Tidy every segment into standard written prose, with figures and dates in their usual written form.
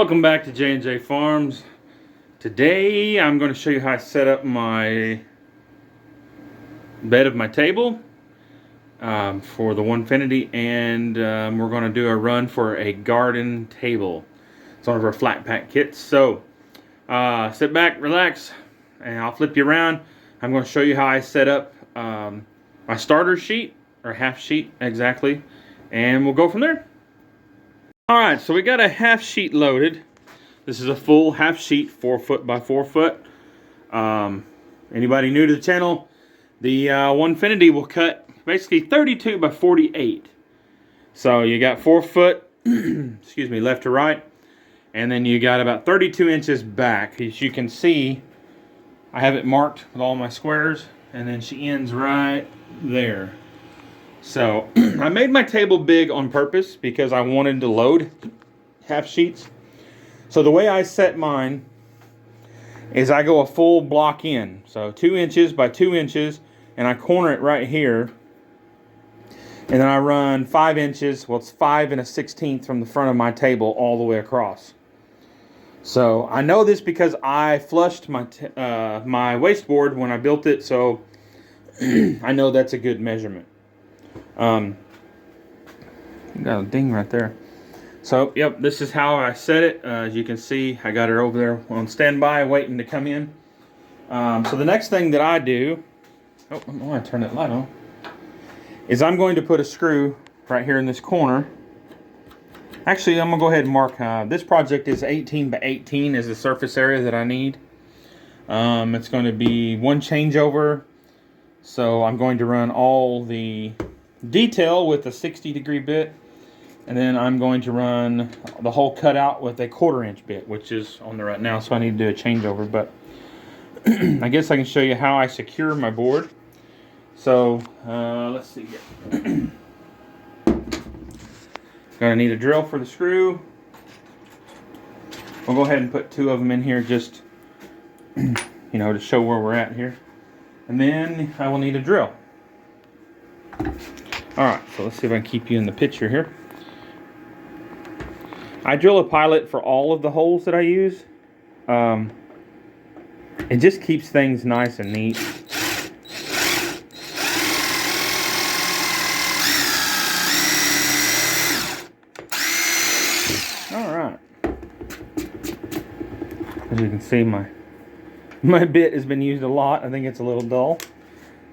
Welcome back to J&J Farms. Today I'm going to show you how I set up my bed of my table for the Onefinity, and we're going to do a run for a garden table. It's one of our flat pack kits. So sit back, relax, and I'll flip you around. I'm going to show you how I set up my starter sheet, or half sheet exactly, and we'll go from there. Alright, so we got a half sheet loaded. This is a full half sheet, 4 foot by 4 foot. Anybody new to the channel, the Onefinity will cut basically 32 by 48. So you got 4 foot, excuse me, left to right, and then you got about 32 inches back. As you can see, I have it marked with all my squares, and then she ends right there. So I made my table big on purpose because I wanted to load half sheets. So the way I set mine is I go a full block in. So 2 inches by 2 inches, and I corner it right here. And then I run 5 inches, well, it's 5 1/16 from the front of my table all the way across. So I know this because I flushed my my wasteboard when I built it, so I know that's a good measurement. Got a ding right there. So, yep, this is how I set it. As you can see, I got her over there on standby, waiting to come in. So the next thing that I do, oh, I want to turn that light on, is I'm going to put a screw right here in this corner. Actually, I'm going to go ahead and mark, this project is 18 by 18 is the surface area that I need. It's going to be one changeover, so I'm going to run all the detail with a 60-degree bit, and then I'm going to run the whole cutout with a 1/4 inch bit, which is on there right now, so I need to do a changeover. But I guess I can show you how I secure my board. So let's see here. Gonna need a drill for the screw. We'll go ahead and put 2 of them in here, just to show where we're at here. And then I will need a drill. Alright, so let's see if I can keep you in the picture here. I drill a pilot for all of the holes that I use. It just keeps things nice and neat. Alright. As you can see, my bit has been used a lot. I think it's a little dull.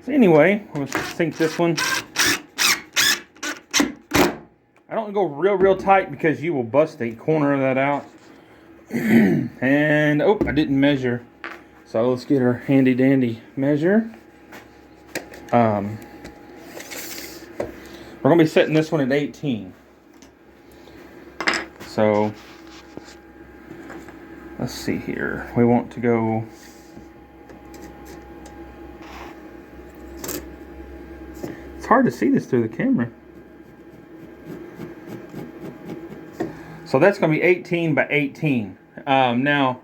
So anyway, let's sink this one. I don't go real tight because you will bust a corner of that out. And, oh, I didn't measure. So let's get our handy dandy measure. We're going to be setting this one at 18. So, let's see here. We want to go... It's hard to see this through the camera. So that's going to be 18 by 18. Now,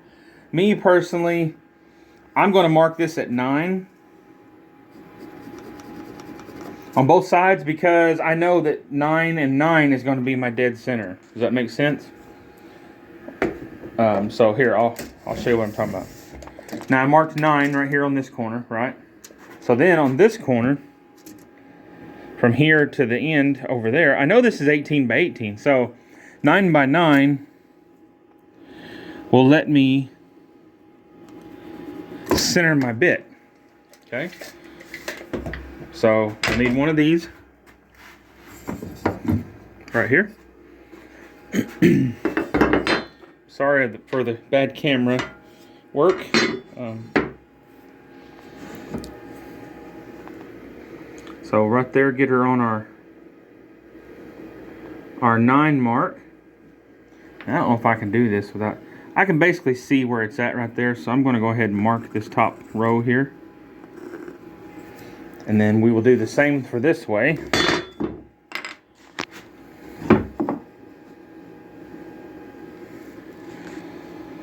me personally, I'm going to mark this at 9 on both sides because I know that 9 and 9 is going to be my dead center. Does that make sense? So here, I'll show you what I'm talking about. Now I marked 9 right here on this corner, right? So then on this corner, from here to the end over there, I know this is 18 by 18. So 9 by 9 will let me center my bit. Okay? So I need one of these right here. Sorry for the bad camera work. So right there, get her on our 9 mark. I don't know if I can do this without... I can basically see where it's at right there, so I'm going to go ahead and mark this top row here. And then we will do the same for this way.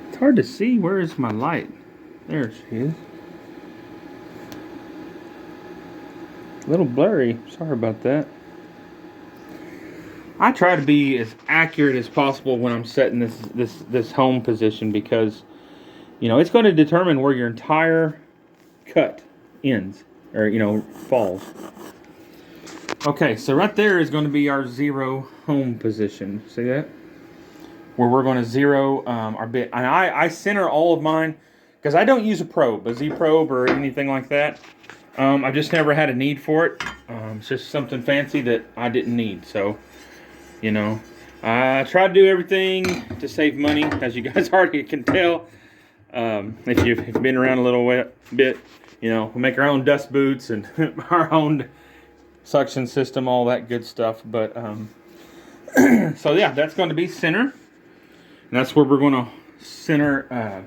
It's hard to see. Where is my light? There she is. A little blurry. Sorry about that. I try to be as accurate as possible when I'm setting this home position, because you know it's going to determine where your entire cut ends, or falls. Okay, so right there is going to be our 0 home position. See that? Where we're going to 0 our bit. And I center all of mine because I don't use a Z probe or anything like that. I've just never had a need for it. It's just something fancy that I didn't need. So, I try to do everything to save money, as you guys already can tell. If you've been around a little bit, we make our own dust boots and our own suction system, all that good stuff. But so yeah, that's going to be center, and that's where we're going to center.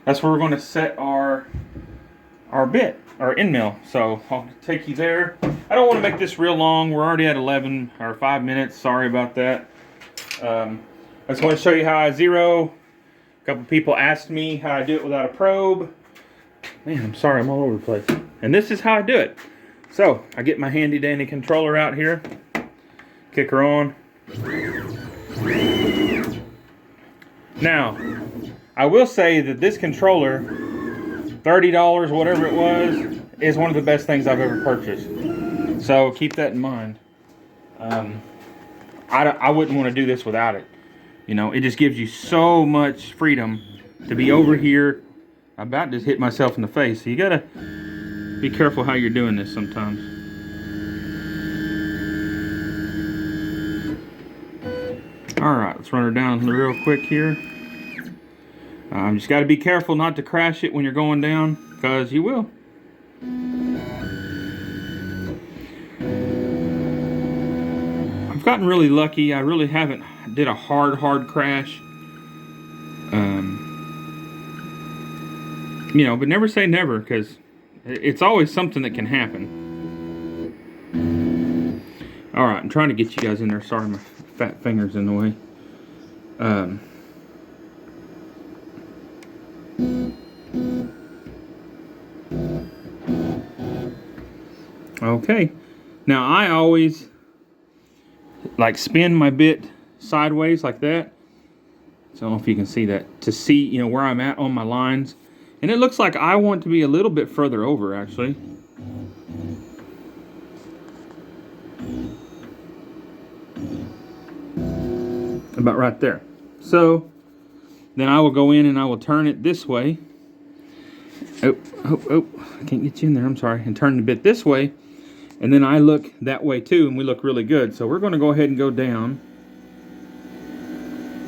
That's where we're going to set our bit, our end mill. So I'll take you there. I don't want to make this real long. We're already at 11 or 5 minutes. Sorry about that. I just want to show you how I zero. A couple people asked me how I do it without a probe. Man, I'm sorry, I'm all over the place. And this is how I do it. So I get my handy dandy controller out here, kick her on. Now, I will say that this controller, $30, whatever it was, is one of the best things I've ever purchased. So keep that in mind. I wouldn't want to do this without it. It just gives you so much freedom to be over here. I about just hit myself in the face. So you gotta be careful how you're doing this sometimes. Alright, let's run her down real quick here. Just got to be careful not to crash it when you're going down, because you will. I've gotten really lucky. I really haven't did a hard crash. But never say never, because it's always something that can happen. Alright, I'm trying to get you guys in there. Sorry, my fat finger's in the way. Okay, now I always spin my bit sideways like that. So I don't know if you can see that, to see where I'm at on my lines. And it looks like I want to be a little bit further over, actually. About right there. So then I will go in and I will turn it this way. Oh, I can't get you in there, I'm sorry. And turn the bit this way. And then I look that way too, and we look really good. So we're going to go ahead and go down.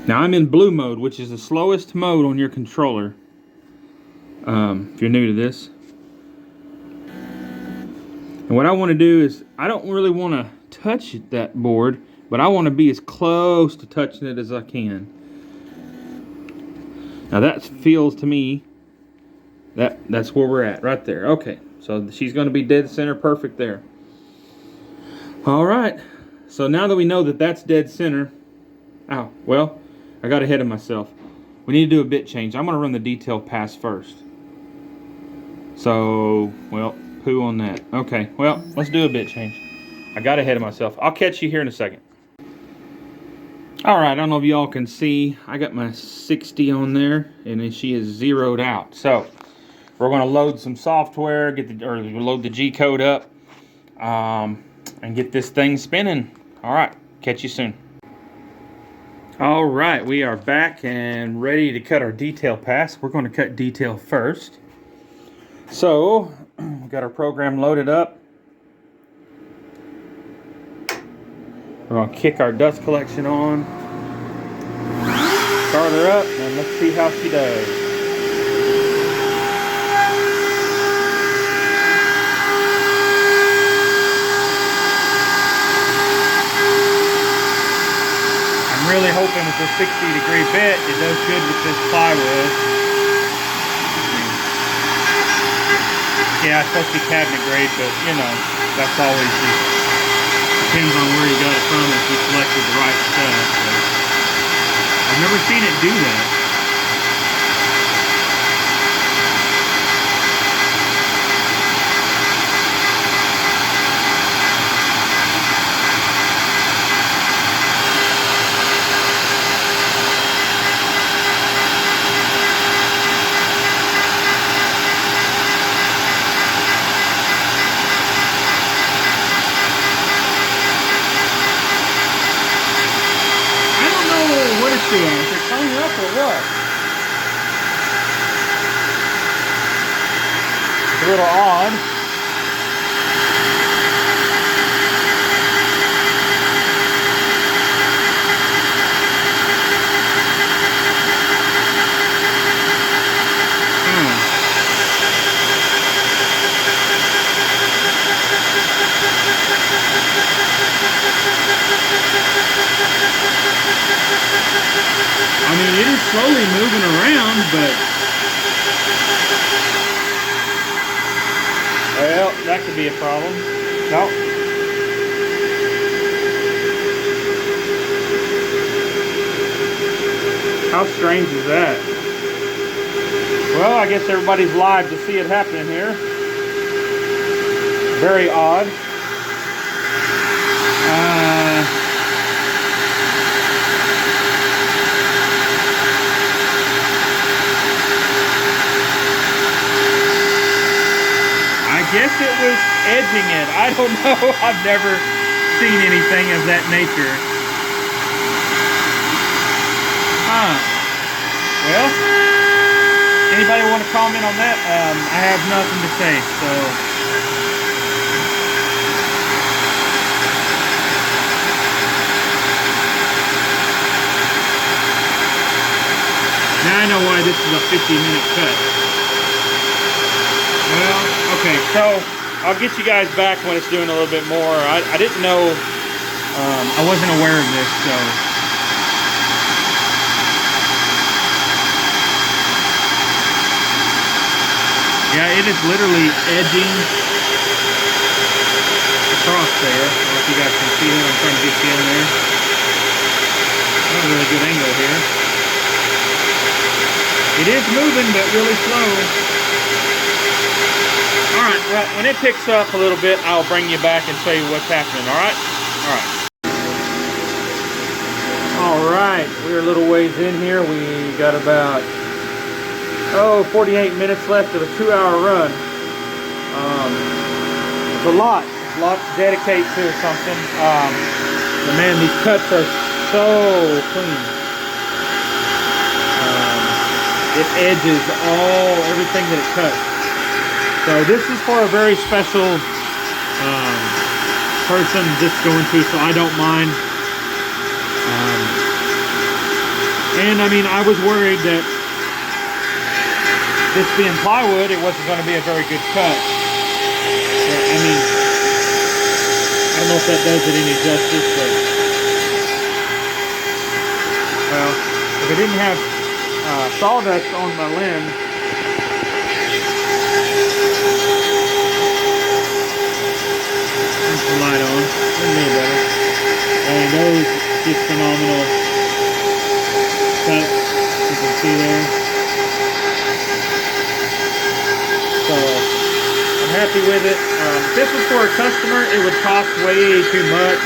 Now I'm in blue mode, which is the slowest mode on your controller. If you're new to this. And what I want to do is, I don't really want to touch that board, but I want to be as close to touching it as I can. Now that feels to me, that's where we're at, right there. Okay, so she's going to be dead center, perfect there. Alright, so now that we know that that's dead center, I got ahead of myself. We need to do a bit change. I'm going to run the detail pass first. So, poo on that. Okay, let's do a bit change. I got ahead of myself. I'll catch you here in a second. Alright, I don't know if y'all can see. I got my 60 on there, and then she is zeroed out. So, we're going to load some software, load the G-code up, and get this thing spinning. Alright, catch you soon. Alright, we are back and ready to cut our detail pass. We're going to cut detail first. So, we got our program loaded up. We're going to kick our dust collection on. Start her up, and let's see how she does. I'm really hoping with this 60-degree bit, it does good with this plywood. Yeah, it's supposed to be cabinet grade, but that's always just depends on where you got it from, if you selected the right stuff. So I've never seen it do that. doing? Is it coming up or what? It's a little odd. I mean, it is slowly moving around, but... Well, that could be a problem. Nope. How strange is that? Well, I guess everybody's live to see it happening here. Very odd. I guess it was edging it. I don't know. I've never seen anything of that nature. Well, anybody want to comment on that? I have nothing to say, so. Now I know why this is a 50-minute cut. Well, okay, so I'll get you guys back when it's doing a little bit more. I didn't know, I wasn't aware of this, so. Yeah, it is literally edging across there. I don't know if you guys can see it. I'm trying to get you in there. Not a really good angle here. It is moving, but really slow. Alright, well, when it picks up a little bit, I'll bring you back and show you what's happening, alright? Alright, we're a little ways in here. We got about, 48 minutes left of a 2-hour run. It's a lot to dedicate to something. But man, these cuts are so clean. It edges everything that it cuts. So this is for a very special person just going to, so I don't mind. And I mean, I was worried that this being plywood, it wasn't going to be a very good cut. I mean, I don't know if that does it any justice, but well, if it didn't have sawdust on my lens, turn the light on, a little better. And those just phenomenal cuts, you can see there. So I'm happy with it. If this was for a customer, it would cost way too much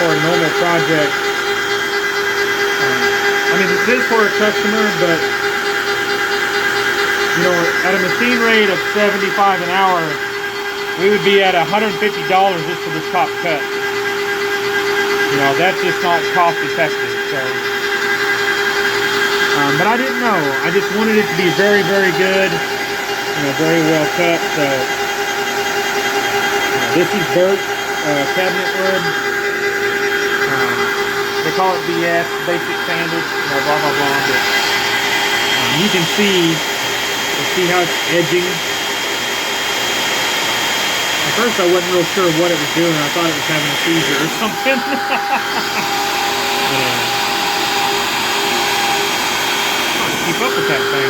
for a normal project. I mean, this is for a customer, but you know, at a machine rate of 75 an hour, we would be at $150 just for this top cut. You know, that's just not cost effective. So, but I didn't know. I just wanted it to be very, very good. You know, very well cut. So, this is birch cabinet wood. They call it BS, basic standard, blah blah blah. But you can see how it's edging. At first, I wasn't real sure what it was doing. I thought it was having a seizure or something. Trying to keep up with that thing.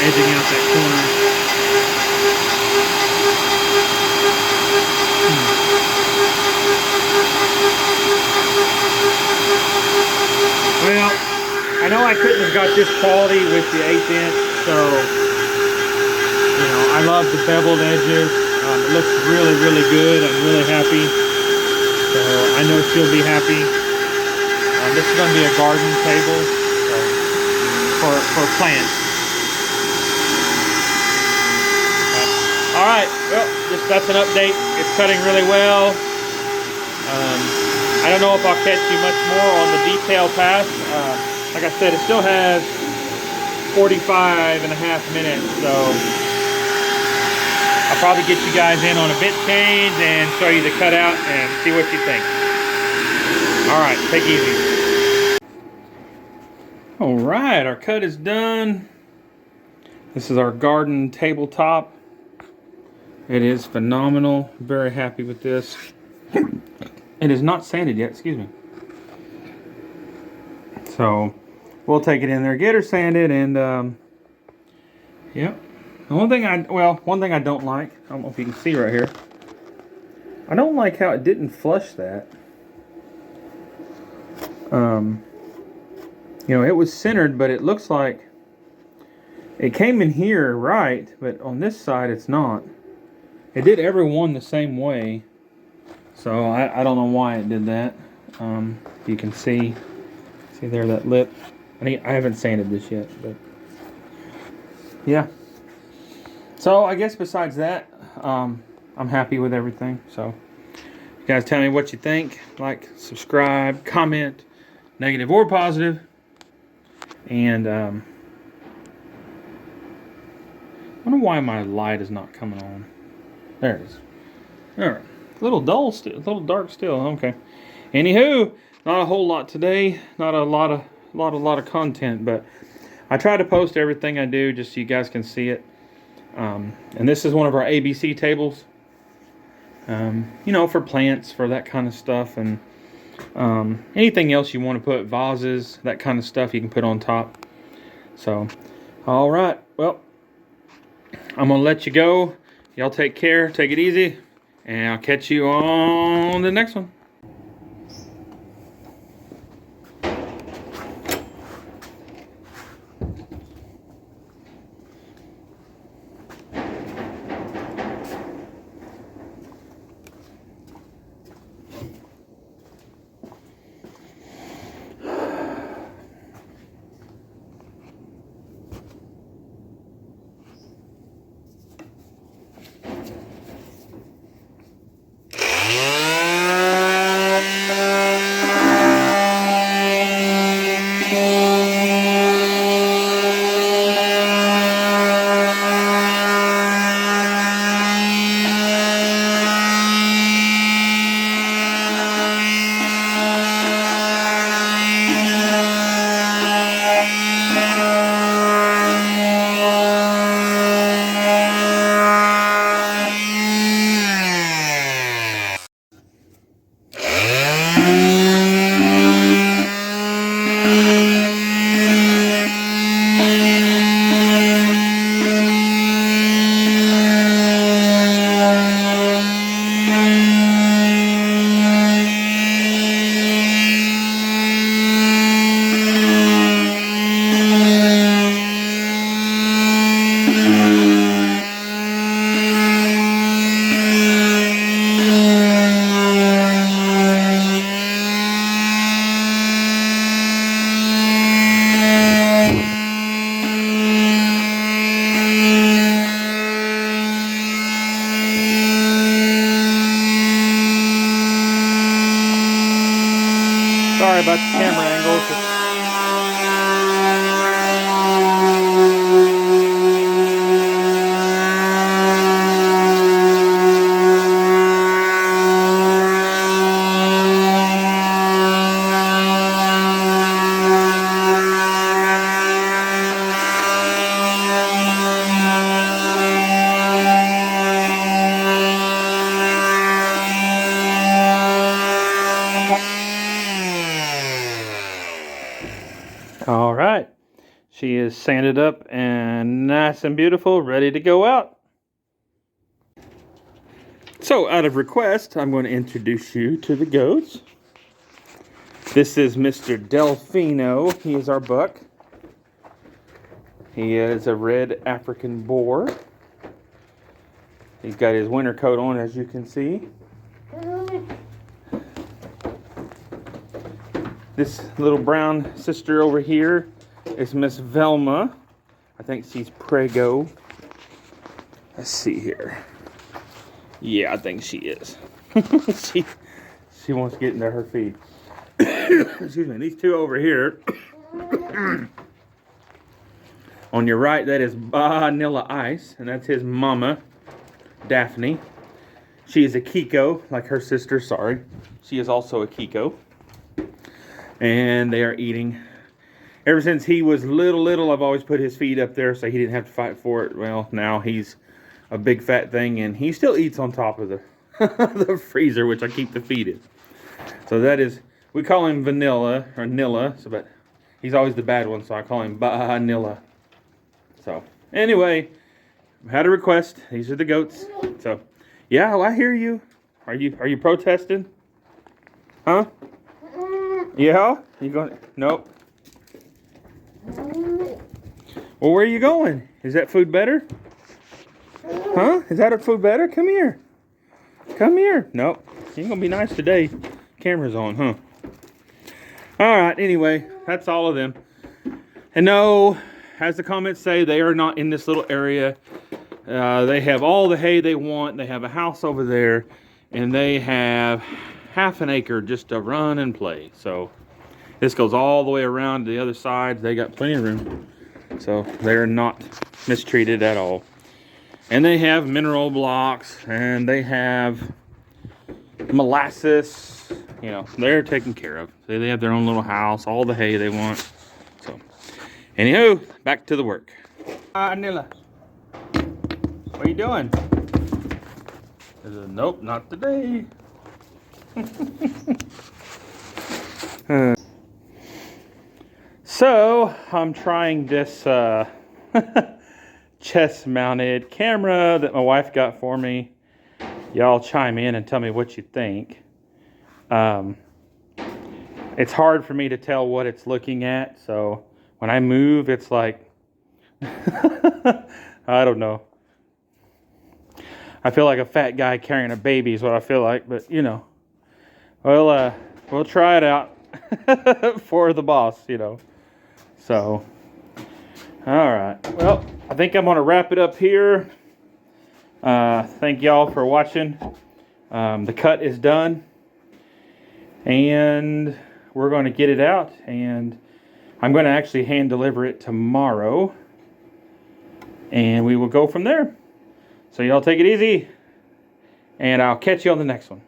Edging out that corner. Well, I know I couldn't have got this quality with the 1/8 inch, so, you know, I love the beveled edges. It looks really, really good. I'm really happy. So, I know she'll be happy. This is going to be a garden table, so, for plants. All right, well, that's an update. It's cutting really well. I don't know if I'll catch you much more on the detail pass. Like I said, it still has 45 and a half minutes, so I'll probably get you guys in on a bit change and show you the cutout and see what you think. All right, take it easy. All right, our cut is done. This is our garden tabletop. It is phenomenal. Very happy with this. It is not sanded yet, excuse me. So we'll take it in there, get her sanded, and yep. The one thing I don't like, I don't know if you can see right here. I don't like how it didn't flush that. You know, it was centered, but it looks like it came in here right, but on this side it's not. It did every one the same way, so I don't know why it did that. You can see there that lip. I haven't sanded this yet, but yeah. So I guess besides that, I'm happy with everything. So you guys tell me what you think. Like, subscribe, comment, negative or positive. And I wonder why my light is not coming on. There it is. All right. A little dull still, a little dark still. Okay. Anywho, not a whole lot today. Not a lot of content, but I try to post everything I do just so you guys can see it. And this is one of our ABC tables. You know, for plants, for that kind of stuff, and anything else you want to put, vases, that kind of stuff you can put on top. So, all right. Well, I'm gonna let you go. Y'all take care, take it easy, and I'll catch you on the next one. Sorry about the camera angle. All right, she is sanded up and nice and beautiful, ready to go out. So out of request, I'm going to introduce you to the goats. This is Mr. Delfino. He is our buck. He is a red African boar. He's got his winter coat on, as you can see. This little brown sister over here is Miss Velma. I think she's Prego. Let's see here. Yeah, I think she is. she wants to get into her feed. Excuse me. These two over here. On your right, that is Vanilla Ice, and that's his mama, Daphne. She is a Kiko, like her sister, sorry. She is also a Kiko. And they are eating. Ever since he was little, I've always put his feet up there so he didn't have to fight for it. Well, now he's a big fat thing, and he still eats on top of the, the freezer, which I keep the feet in. So that is, we call him Vanilla, or Nilla, so, but he's always the bad one, so I call him Vanilla. So, anyway, had a request. These are the goats. So, yeah, well, I hear you. Are you protesting? Huh? Yeah? You going? Nope. Well, where are you going? Is that food better? Huh? Is that food better? Come here. Come here. Nope. You ain't gonna be nice today. Camera's on, huh? All right. Anyway, that's all of them. And no, as the comments say, they are not in this little area. They have all the hay they want. They have a house over there, and they have half an acre just to run and play. So this goes all the way around to the other side. They got plenty of room. So they're not mistreated at all. And they have mineral blocks, and they have molasses. You know, they're taken care of. They have their own little house, all the hay they want. So, anywho, back to the work. Nilla, what are you doing? Nope, not today. So, I'm trying this chest-mounted camera that my wife got for me. Y'all chime in and tell me what you think. It's hard for me to tell what it's looking at, so when I move, it's like, I don't know. I feel like a fat guy carrying a baby is what I feel like, but you know. Well, we'll try it out for the boss, you know. So, all right. Well, I think I'm going to wrap it up here. Thank y'all for watching. The cut is done. And we're going to get it out. And I'm going to actually hand deliver it tomorrow. And we will go from there. So y'all take it easy. And I'll catch you on the next one.